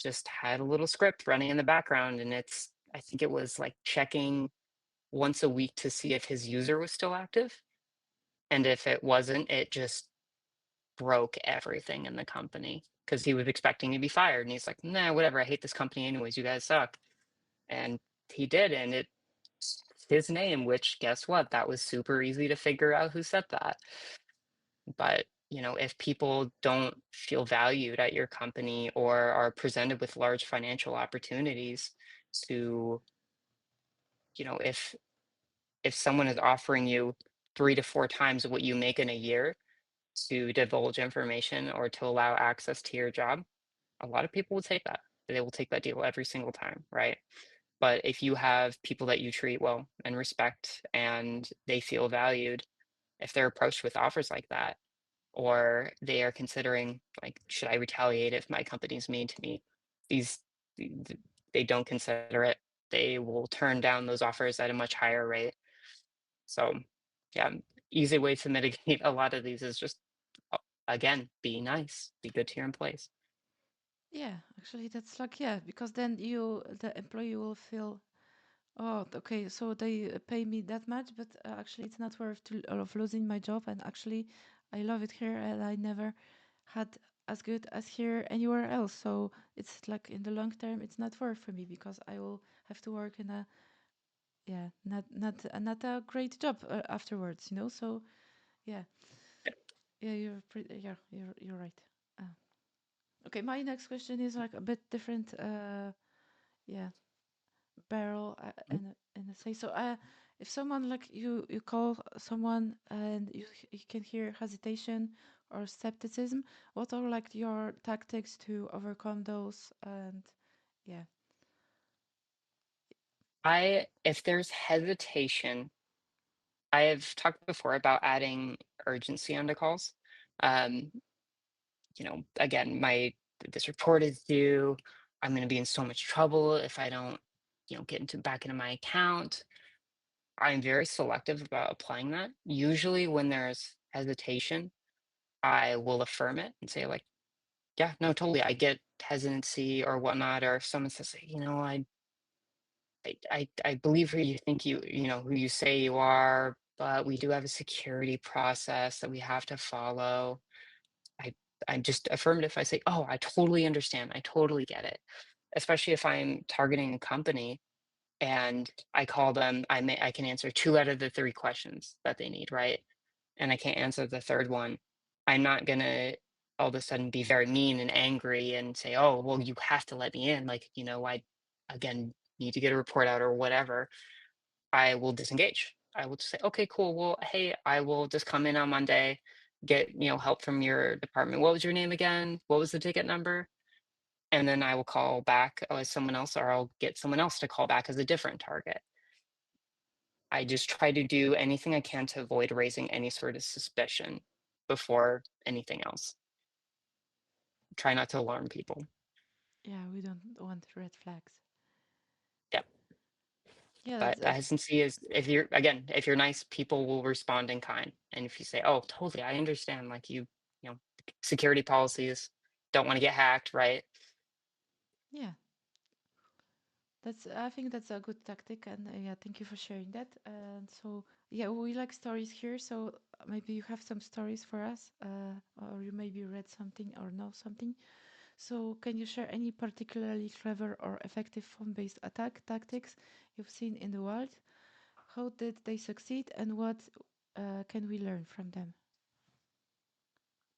just had a little script running in the background, and I think it was like checking once a week to see if his user was still active. And if it wasn't, it just broke everything in the company because he was expecting to be fired. And he's like, nah, whatever. I hate this company anyways. You guys suck. And he did. And it's his name, which guess what? That was super easy to figure out who said that. But, if people don't feel valued at your company or are presented with large financial opportunities to, if someone is offering you 3 to 4 times what you make in a year to divulge information or to allow access to your job, a lot of people will take that. They will take that deal every single time, right? But if you have people that you treat well and respect and they feel valued, if they're approached with offers like that, or they are considering, like, should I retaliate if my company's mean to me? These they don't consider it. They will turn down those offers at a much higher rate. So, yeah, easy way to mitigate a lot of these is just again, be nice, be good to your employees. Yeah, actually, that's like, yeah, because then the employee will feel, oh, okay, so they pay me that much, but actually, it's not worth of losing my job. And actually, I love it here, and I never had as good as here anywhere else. So it's like in the long term, it's not worth for me because I will have to work in a, yeah, not a great job afterwards, you know. So yeah, yeah, you're right. Uh, okay, my next question is like a bit different. Yeah, barrel and say so. If someone like you call someone and you can hear hesitation or skepticism, what are like your tactics to overcome those? And yeah, If there's hesitation, I have talked before about adding urgency onto calls. Um, again, this report is due. I'm going to be in so much trouble if I don't, get back into my account. I'm very selective about applying that. Usually, when there's hesitation, I will affirm it and say, like, yeah, no, totally. I get hesitancy or whatnot. Or if someone says, I believe who you think who you say you are, but we do have a security process that we have to follow. I I'm just affirmative. I say, oh, I totally understand. I totally get it. Especially if I'm targeting a company and I call them, I can answer 2 out of the 3 questions that they need, right? And I can't answer the third one. I'm not gonna all of a sudden be very mean and angry and say, oh, well, you have to let me in. I again need to get a report out or whatever. I will disengage. I will just say, okay, cool. Well, hey, I will just come in on Monday, get, help from your department. What was your name again? What was the ticket number? And then I will call back as someone else, or I'll get someone else to call back as a different target. I just try to do anything I can to avoid raising any sort of suspicion before anything else. Try not to alarm people. Yeah, we don't want red flags. Yeah. Yeah, But the hesitancy is, if you're nice, people will respond in kind. And if you say, "Oh, totally, I understand," like security policies, don't want to get hacked, right? yeah. That's I think that's a good tactic, and yeah, thank you for sharing that. And so yeah, we like stories here, so maybe you have some stories for us, or you maybe read something or know something. So can you share any particularly clever or effective phone-based attack tactics you've seen in the world? How did they succeed, and what can we learn from them?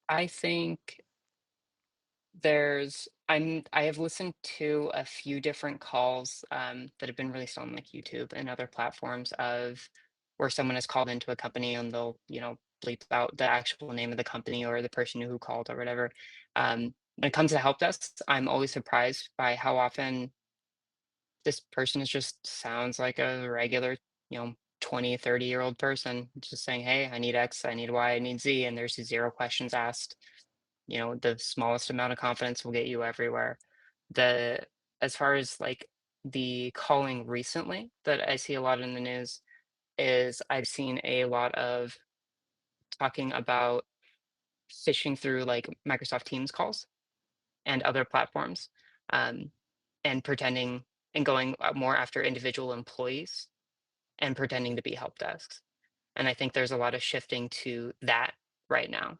I think I have listened to a few different calls that have been released on like YouTube and other platforms of where someone is called into a company and they'll, bleep out the actual name of the company or the person who called or whatever. When it comes to help desks, I'm always surprised by how often this person is just sounds like a regular, 20, 30-year-old person just saying, "Hey, I need X, I need Y, I need Z," and there's zero questions asked. The smallest amount of confidence will get you everywhere. The As far as like the calling recently that I see a lot in the news is I've seen a lot of talking about fishing through like Microsoft Teams calls and other platforms, um, and pretending and going more after individual employees and pretending to be help desks. And I think there's a lot of shifting to that right now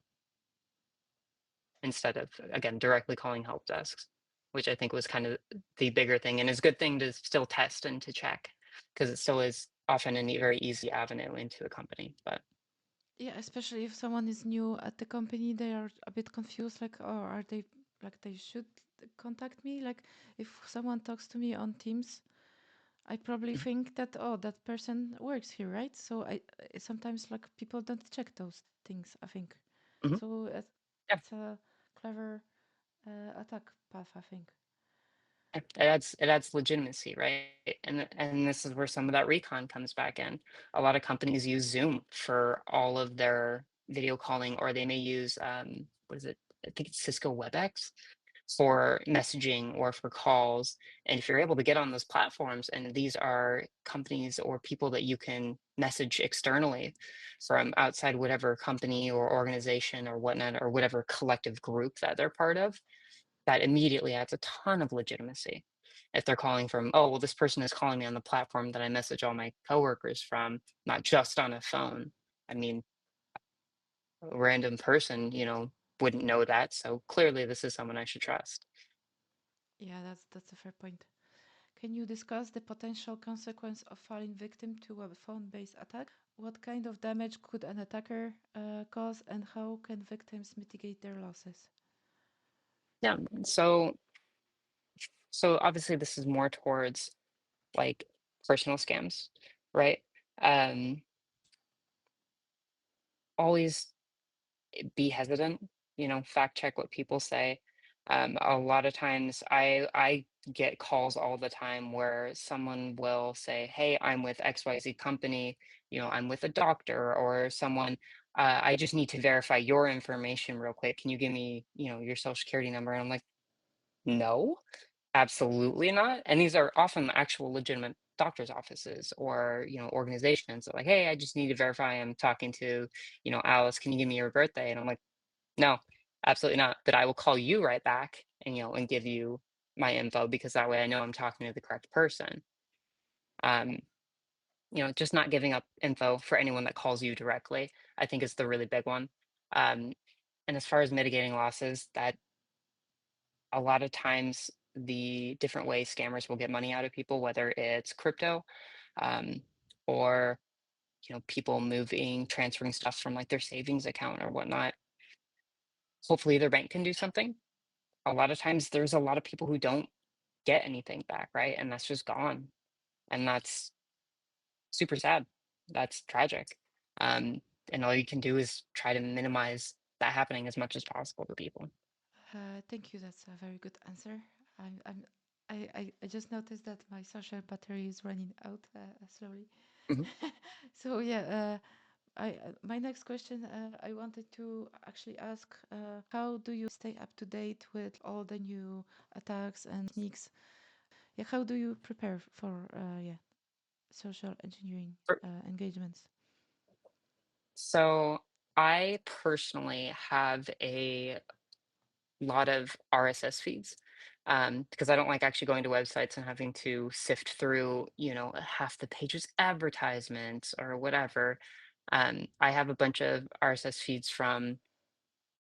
instead of, again, directly calling help desks, which I think was kind of the bigger thing and is a good thing to still test and to check because it still is often a very easy avenue into a company. But Yeah, especially if someone is new at the company, they are a bit confused, like, oh, are they like they should contact me? Like, if someone talks to me on Teams, I probably mhm, think that, oh, that person works here, right? So sometimes like people don't check those things, I think. mhm, So yeah, it's a clever attack path, I think. it adds legitimacy, right? And this is where some of that recon comes back in. A lot of companies use Zoom for all of their video calling, or they may use what is it? I think it's Cisco WebEx for messaging or for calls. And if you're able to get on those platforms, and these are companies or people that you can message externally from outside whatever company or organization or whatnot, or whatever collective group that they're part of, that immediately adds a ton of legitimacy. If they're calling from, oh, well, this person is calling me on the platform that I message all my coworkers from, not just on a phone. I mean, a random person, wouldn't know that. So clearly, this is someone I should trust. Yeah, that's a fair point. Can you discuss the potential consequence of falling victim to a phone-based attack? What kind of damage could an attacker cause, and how can victims mitigate their losses? Yeah. So obviously this is more towards like personal scams, right? Um, Always be hesitant, fact check what people say. A lot of times I get calls all the time where someone will say, "Hey, I'm with XYZ company, I'm with a doctor or someone, I just need to verify your information real quick. Can you give me, your social security number?" And I'm like, "No. Absolutely not, and these are often actual legitimate doctor's offices or, organizations that like, "Hey, I just need to verify I'm talking to, Alice, can you give me your birthday?" And I'm like, "No, absolutely not, but I will call you right back and, and give you my info because that way I know I'm talking to the correct person." Um, just not giving up info for anyone that calls you directly, I think is the really big one. Um, and as far as mitigating losses, that a lot of times the different ways scammers will get money out of people, whether it's crypto, um, or people transferring stuff from like their savings account or whatnot. Hopefully their bank can do something. A lot of times there's a lot of people who don't get anything back, right? And that's just gone. And that's super sad. that's tragic. Um, and all you can do is try to minimize that happening as much as possible to people. Thank you. That's a very good answer. I'm I just noticed that my social battery is running out slowly. Mhm. So yeah, my next question, I wanted to actually ask, how do you stay up to date with all the new attacks and techniques? Yeah, how do you prepare for yeah, social engineering For- engagements? So I personally have a lot of RSS feeds, because I don't like actually going to websites and having to sift through, half the page's advertisements or whatever. I have a bunch of RSS feeds from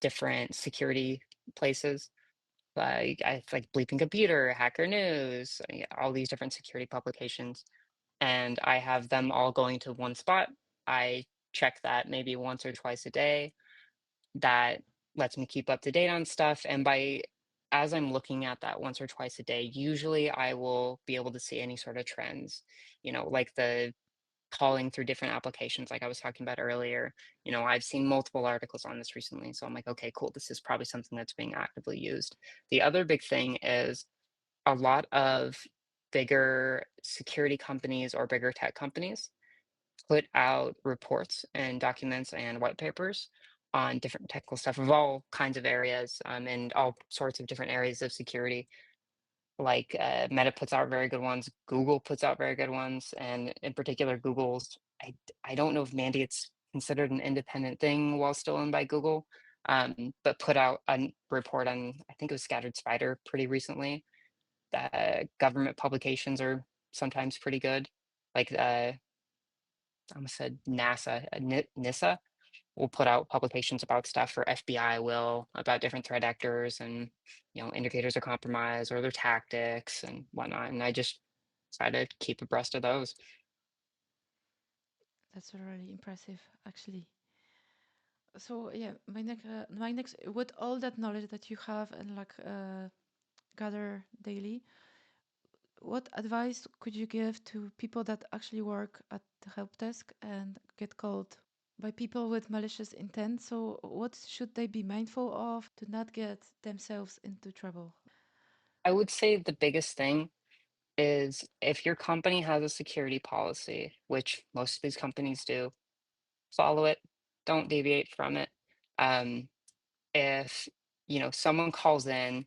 different security places, like I like Bleeping Computer, Hacker News, yeah, all these different security publications, and I have them all going to one spot. I check that maybe once or twice a day. That lets me keep up to date on stuff, and by as I'm looking at that once or twice a day, usually I will be able to see any sort of trends, like the calling through different applications like I was talking about earlier. I've seen multiple articles on this recently, so I'm like, okay, cool, this is probably something that's being actively used. The other big thing is a lot of bigger security companies or bigger tech companies put out reports and documents and white papers on different technical stuff of all kinds of areas, and all sorts of different areas of security. Like Meta puts out very good ones, Google puts out very good ones, and in particular, I don't know if mandate's considered an independent thing while still owned by Google, but put out a report on, I think it was Scattered Spider pretty recently. Government publications are sometimes pretty good. Like I almost said NASA, NISA will put out publications about stuff, or FBI will, about different threat actors and, indicators of compromise or their tactics and whatnot. And I just try to keep abreast of those. That's really impressive, actually. So yeah, my next, with all that knowledge that you have and like gather daily, what advice could you give to people that actually work at the help desk and get called by people with malicious intent? So what should they be mindful of to not get themselves into trouble? I would say the biggest thing is if your company has a security policy, which most of these companies do, follow it. Don't deviate from it. Um, if someone calls in,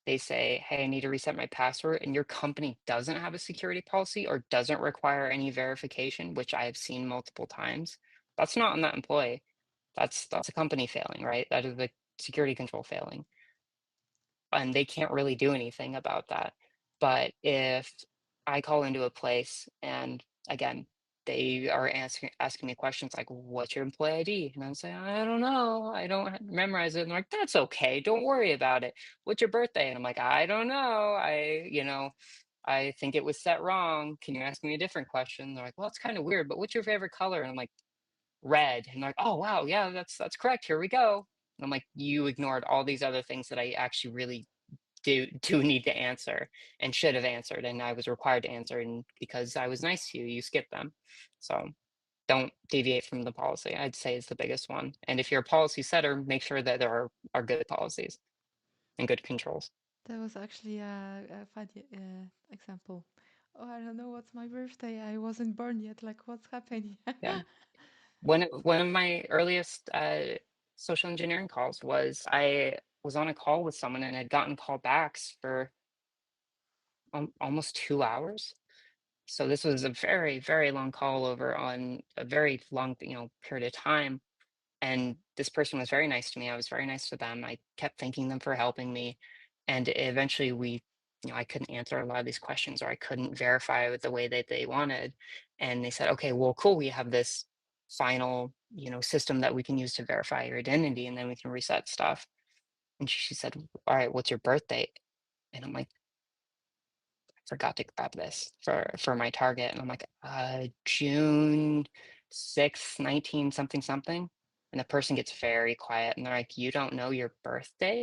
they say, "Hey, I need to reset my password," and your company doesn't have a security policy or doesn't require any verification, which I have seen multiple times, that's not on that employee. That's a company failing, right? That is the security control failing, and they can't really do anything about that. But if I call into a place and again, they are asking me questions like, "What's your employee ID?" And I'm saying, "I don't know. I don't memorize it." And they're like, "That's okay. Don't worry about it. What's your birthday?" And I'm like, "I don't know. I think it was set wrong. Can you ask me a different question?" They're like, "Well, it's kind of weird, but what's your favorite color?" And I'm like, "Red." And they're like, "Oh, wow. Yeah, that's correct. Here we go." And I'm like, "You ignored all these other things that I actually really do need to answer and should have answered, and I was required to answer, and because I was nice to you, you skipped them." So don't deviate from the policy, I'd say, is the biggest one. And if you're a policy setter, make sure that there are good policies and good controls. That was actually a funny example. Oh, I don't know what's my birthday. I wasn't born yet. Like, what's happening? Yeah. One of my earliest social engineering calls was I was on a call with someone and had gotten callbacks for almost 2 hours. So this was a very, very long call over on a very long, period of time. And this person was very nice to me. I was very nice to them. I kept thanking them for helping me. And eventually I couldn't answer a lot of these questions, or I couldn't verify with the way that they wanted. And they said, "Okay, well, cool. We have this final, system that we can use to verify your identity, and then we can reset stuff." And she said, "All right, what's your birth date?" And I'm like, forgot to grab this for my target. And I'm like, June 6th, 19 something something. And the person gets very quiet and they're like, "You don't know your birthday?"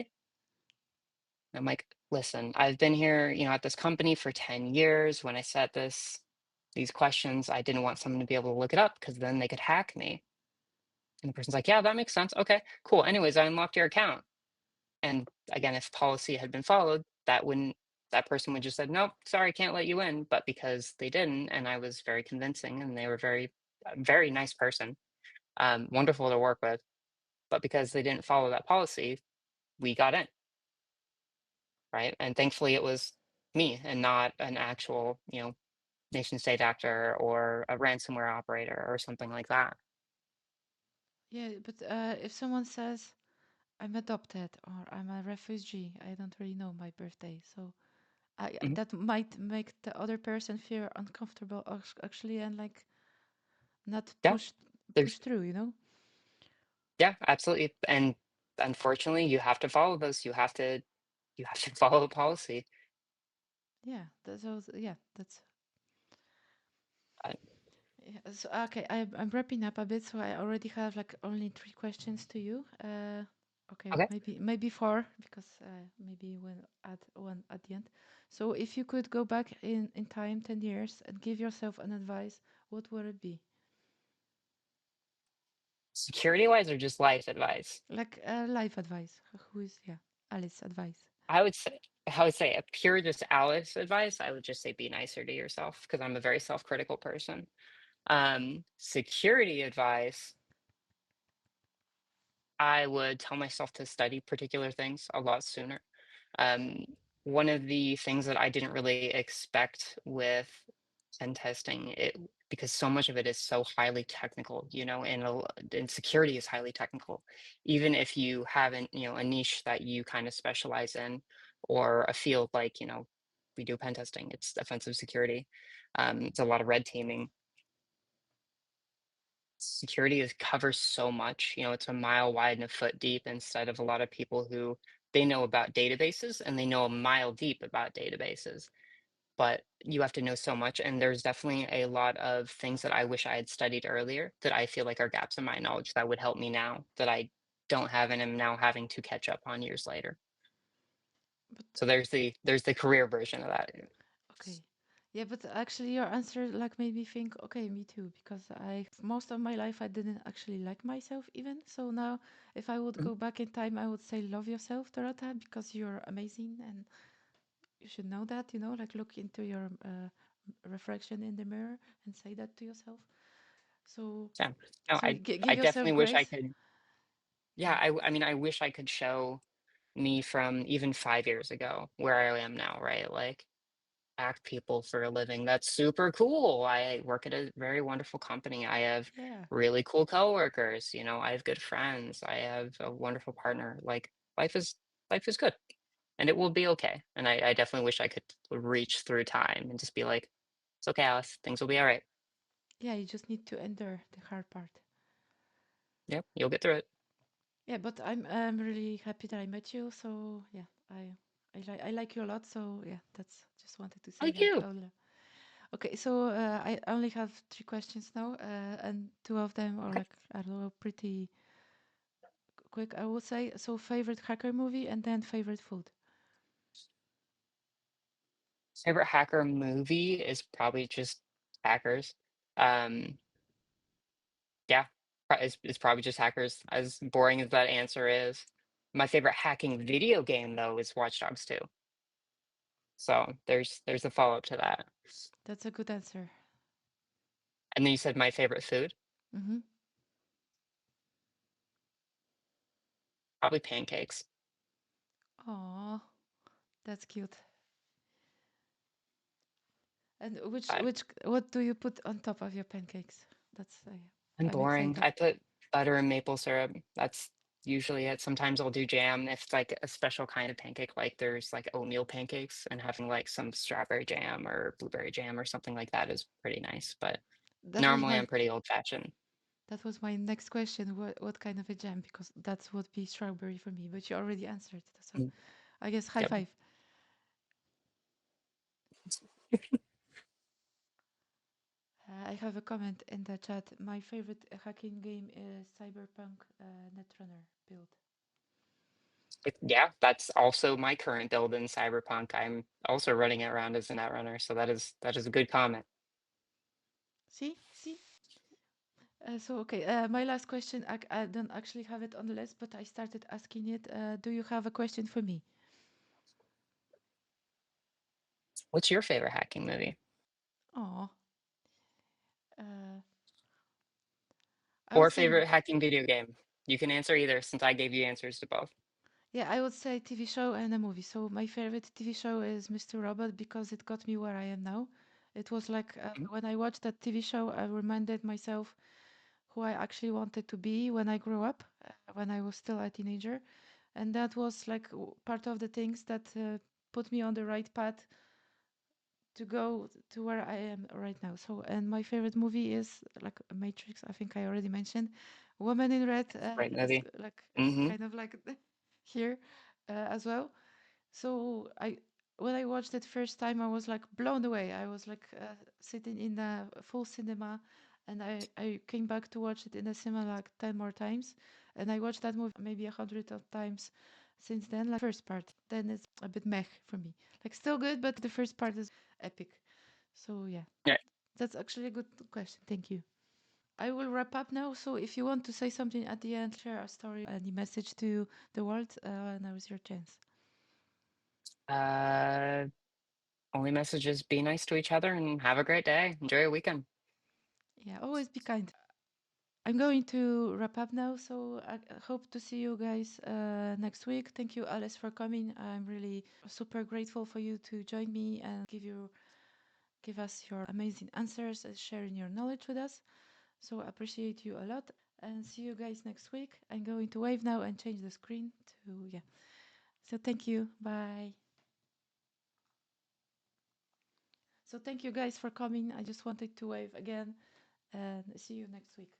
And I'm like, "Listen, I've been here, at this company for 10 years. When I set this these questions. I didn't want someone to be able to look it up because then they could hack me. And the person's like, yeah, that makes sense. Okay, cool. Anyways, I unlocked your account. And again, if policy had been followed, that person would just said, nope, sorry, can't let you in. But because they didn't, and I was very convincing, and they were very nice person, wonderful to work with. But because they didn't follow that policy, we got in, right? And thankfully, it was me and not an actual, nation state actor or a ransomware operator or something like that. Yeah, but if someone says I'm adopted or I'm a refugee, I don't really know my birthday, so Mhm. that might make the other person feel uncomfortable actually, and like not Yeah, push there's through, you know? yeah, absolutely. And unfortunately, you have to follow those. You have to follow the policy. Yeah, that's also, yeah, that's Uh, yeah. So okay, I'm wrapping up a bit, so I already have like only three questions to you. Okay, okay. maybe four because maybe we'll add one at the end. So if you could go back in time 10 years and give yourself an advice, what would it be? Security wise or just life advice? Like life advice. Who is, yeah, Alice advice. I would say I would say a pure just Alice advice, I would just say be nicer to yourself because I'm a very self-critical person. Security advice, I would tell myself to study particular things a lot sooner. Um, One of the things that I didn't really expect with pen testing, because so much of it is so highly technical, and security is highly technical. Even if you haven't, a niche that you kind of specialize in, or a field like, we do pen testing, it's offensive security. It's a lot of red teaming. Security is covers so much, it's a mile wide and a foot deep instead of a lot of people who they know about databases and they know a mile deep about databases, but you have to know so much. And there's definitely a lot of things that I wish I had studied earlier that I feel like are gaps in my knowledge that would help me now that I don't have and am now having to catch up on years later. But So there's the career version of that. okay. Yeah, but actually your answer like made me think, okay, me too, because I most of my life I didn't actually like myself even. So now if I would Mhm. go back in time, I would say love yourself, Dorota, because you're amazing and you should know that, like look into your reflection in the mirror and say that to yourself. So Yeah. No, give I yourself definitely wish I grace. could. Yeah, Yeah. I mean, I wish I could show me from even 5 years ago where I am now, right? Like act people for a living. That's super cool. I work at a very wonderful company. I have Yeah. really cool coworkers. I have good friends. I have a wonderful partner. Like life is good and it will be okay. And I definitely wish I could reach through time and just be like, it's okay, Alice. Things will be all right. Yeah, you just need to endure the hard part. Yep, you'll get through it. Yeah, but I'm really happy that I met you. So yeah, I like you a lot. So yeah, that's just wanted to say Like that. you. Okay, so I only have three questions now, and two of them are Okay. like I don't know, pretty quick. I would say so. Favorite hacker movie, and then favorite food. Favorite hacker movie is probably just Hackers. Um, yeah, it's probably just Hackers, as boring as that answer is. My favorite hacking video game, though, is Watch Dogs 2. So there's a follow-up to that. That's a good answer. And then you said my favorite food? Mm-hmm. Probably pancakes. Oh, that's cute. And I what do you put on top of your pancakes? That's I'm I'm boring. I excited. put butter and maple syrup. That's usually it. Sometimes I'll do jam if it's like a special kind of pancake, like there's like oatmeal pancakes and having like some strawberry jam or blueberry jam or something like that is pretty nice. But That was normally I'm my pretty old fashioned. that was my next question. What kind of a jam? Because that would be strawberry for me. But you already answered. So Mm, I guess high yep. five. I have a comment in the chat. My favorite hacking game is Cyberpunk Netrunner build. Yeah, that's also my current build in Cyberpunk. I'm also running it around as a netrunner, so that is a good comment. See. So okay, my last question. I don't actually have it on the list, but I started asking it. Do you have a question for me? What's your favorite hacking movie Oh, uh, I would or say favorite hacking video game? You can answer either since I gave you answers to both. yeah, I would say TV show and a movie. So my favorite TV show is Mr. Robot because it got me where I am now. It was like Mhm. when I watched that TV show, I reminded myself who I actually wanted to be when I grew up, when I was still a teenager. And that was like part of the things that put me on the right path to go to where I am right now. So, and my favorite movie is like Matrix. I think I already mentioned. Woman in Red Great is movie. like Hmm. kind of like here as well. So I when I watched it first time, I was like blown away. I was like sitting in the full cinema, and I came back to watch it in the cinema like 10 more times, and I watched that movie maybe 100 of times since then. Like first part, then it's a bit meh for me. Like still good, but the first part is epic. So yeah, Yeah. that's actually a good question. Thank you. I will wrap up now. So if you want to say something at the end, share a story, any message to the world, now is your chance. Uh, Only message is be nice to each other and have a great day. Enjoy your weekend. Yeah, always be kind. I'm going to wrap up now. So I hope to see you guys next week. Thank you, Alice, for coming. I'm really super grateful for you to join me and give us your amazing answers and sharing your knowledge with us. So I appreciate you a lot and see you guys next week. I'm going to wave now and change the screen to yeah. So thank you. Bye. So thank you guys for coming. I just wanted to wave again and see you next week.